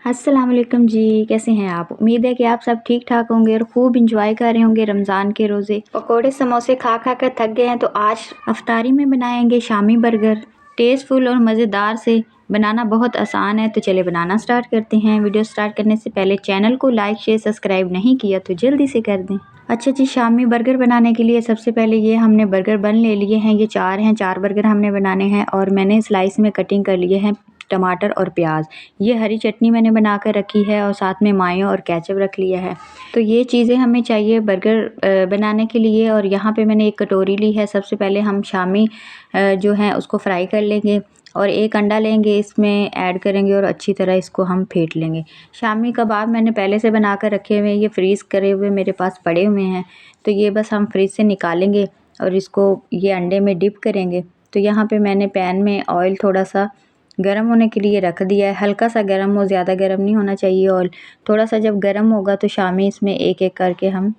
अस्सलाम वालेकुम जी, कैसे हैं आप? उम्मीद है कि आप सब ठीक ठाक होंगे और खूब इंजॉय कर रहे होंगे रमज़ान के रोज़े। पकोड़े समोसे खा खा कर थक गए हैं तो आज अफ्तारी में बनाएंगे शामी बर्गर। टेस्टफुल और मज़ेदार से बनाना बहुत आसान है, तो चले बनाना स्टार्ट करते हैं। वीडियो स्टार्ट करने से पहले चैनल को लाइक शेयर सब्सक्राइब नहीं किया तो जल्दी से कर दें। अच्छा जी, शामी बर्गर बनाने के लिए सबसे पहले ये हमने बर्गर बन ले लिए हैं। ये 4 हैं, 4 बर्गर हमने बनाने हैं और मैंने स्लाइस में कटिंग कर लिए हैं टमाटर और प्याज। ये हरी चटनी मैंने बना कर रखी है और साथ में मायो और केचप रख लिया है। तो ये चीज़ें हमें चाहिए बर्गर बनाने के लिए। और यहाँ पे मैंने एक कटोरी ली है। सबसे पहले हम शामी जो है उसको फ्राई कर लेंगे और एक अंडा लेंगे, इसमें ऐड करेंगे और अच्छी तरह इसको हम फेंट लेंगे। शामी कबाब मैंने पहले से बना कर रखे हुए हैं, ये फ्रीज़ करे हुए मेरे पास पड़े हुए हैं। तो ये बस हम फ्रिज से निकालेंगे और इसको ये अंडे में डिप करेंगे। तो यहाँ पे मैंने पैन में ऑयल थोड़ा सा गरम होने के लिए रख दिया है। हल्का सा गरम हो, ज़्यादा गरम नहीं होना चाहिए। और थोड़ा सा जब गरम होगा तो शामी इसमें एक एक करके हम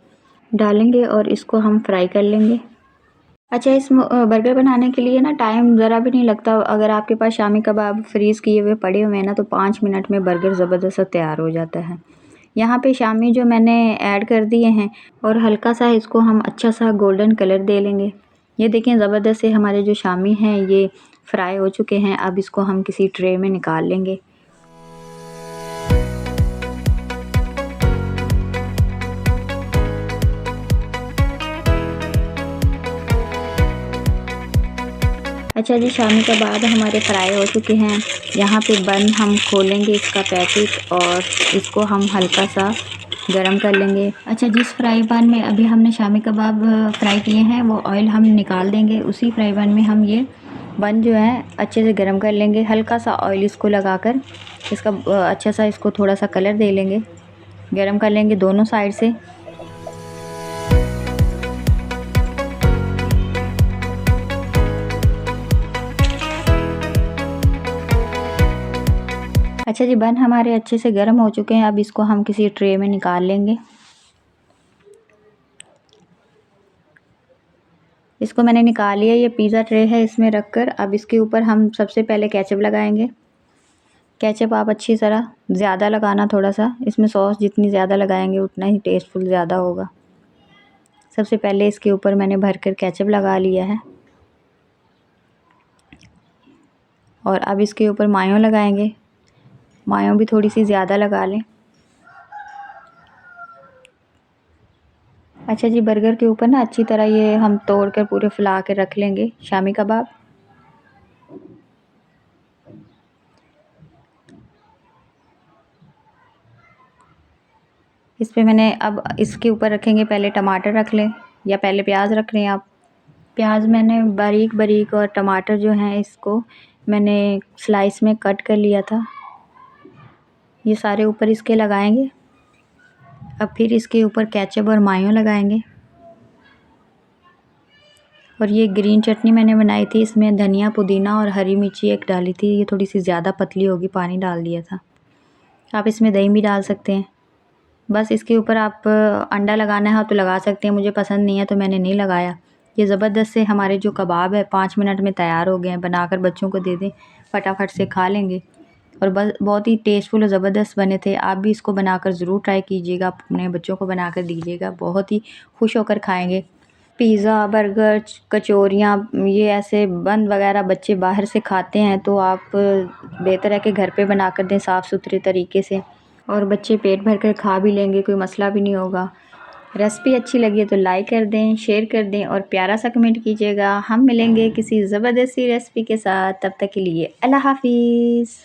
डालेंगे और इसको हम फ्राई कर लेंगे। अच्छा, इस बर्गर बनाने के लिए ना टाइम ज़रा भी नहीं लगता। अगर आपके पास शामी कबाब फ्रीज़ किए हुए पड़े हुए हैं ना, तो 5 मिनट में बर्गर ज़बरदस्त तैयार हो जाता है। यहाँ पे शामी जो मैंने ऐड कर दिए हैं और हल्का सा इसको हम अच्छा सा गोल्डन कलर दे लेंगे। ये देखें, ज़बरदस्त से हमारे जो शामी हैं ये फ्राई हो चुके हैं। अब इसको हम किसी ट्रे में निकाल लेंगे। अच्छा जी, शामी कबाब हमारे फ्राई हो चुके हैं। यहाँ पे बन हम खोलेंगे इसका पैकेट और इसको हम हल्का सा गरम कर लेंगे। अच्छा, जिस फ्राई पैन में अभी हमने शामी कबाब फ्राई किए हैं वो ऑयल हम निकाल देंगे। उसी फ्राई पैन में हम ये बन जो है अच्छे से गरम कर लेंगे। हल्का सा ऑयल इसको लगाकर इसका अच्छा सा इसको थोड़ा सा कलर दे लेंगे। गरम कर लेंगे दोनों साइड से। अच्छा जी, बन हमारे अच्छे से गर्म हो चुके हैं। अब इसको हम किसी ट्रे में निकाल लेंगे। इसको मैंने निकाल लिया। ये पिज़्ज़ा ट्रे है, इसमें रखकर अब इसके ऊपर हम सबसे पहले केचप लगाएंगे। केचप आप अच्छी तरह ज़्यादा लगाना, थोड़ा सा इसमें सॉस जितनी ज़्यादा लगाएंगे उतना ही टेस्टफुल ज़्यादा होगा। सबसे पहले इसके ऊपर मैंने भरकर केचप लगा लिया है और अब इसके ऊपर मायो लगाएंगे। मायो भी थोड़ी सी ज़्यादा लगा लें। अच्छा जी, बर्गर के ऊपर ना अच्छी तरह ये हम तोड़कर पूरे फैला के रख लेंगे शामी कबाब। इस पे मैंने अब इसके ऊपर रखेंगे, पहले टमाटर रख लें या पहले प्याज रख लें आप। प्याज मैंने बारीक बारीक और टमाटर जो हैं इसको मैंने स्लाइस में कट कर लिया था। ये सारे ऊपर इसके लगाएंगे। अब फिर इसके ऊपर केचप और मायो लगाएंगे। और ये ग्रीन चटनी मैंने बनाई थी, इसमें धनिया पुदीना और हरी मिर्ची एक डाली थी। ये थोड़ी सी ज़्यादा पतली होगी, पानी डाल दिया था। आप इसमें दही भी डाल सकते हैं। बस इसके ऊपर आप अंडा लगाना है तो लगा सकते हैं, मुझे पसंद नहीं है तो मैंने नहीं लगाया। ये ज़बरदस्त से हमारे जो कबाब है 5 मिनट में तैयार हो गए हैं। बनाकर बच्चों को दे दें, फटाफट से खा लेंगे और बस बहुत ही टेस्टफुल और ज़बरदस्त बने थे। आप भी इसको बनाकर ज़रूर ट्राई कीजिएगा, अपने बच्चों को बनाकर दीजिएगा, बहुत ही खुश होकर खाएंगे। पिज़्ज़ा, बर्गर, कचौरियाँ, ये ऐसे बन वगैरह बच्चे बाहर से खाते हैं, तो आप बेहतर है कि घर पे बनाकर दें साफ़ सुथरे तरीके से, और बच्चे पेट भर कर खा भी लेंगे, कोई मसला भी नहीं होगा। रेसिपी अच्छी लगी है तो लाइक कर दें, शेयर कर दें और प्यारा सा कमेंट कीजिएगा। हम मिलेंगे किसी ज़बरदस्त सी रेसिपी के साथ, तब तक के लिए अल्लाह हाफ़िज़।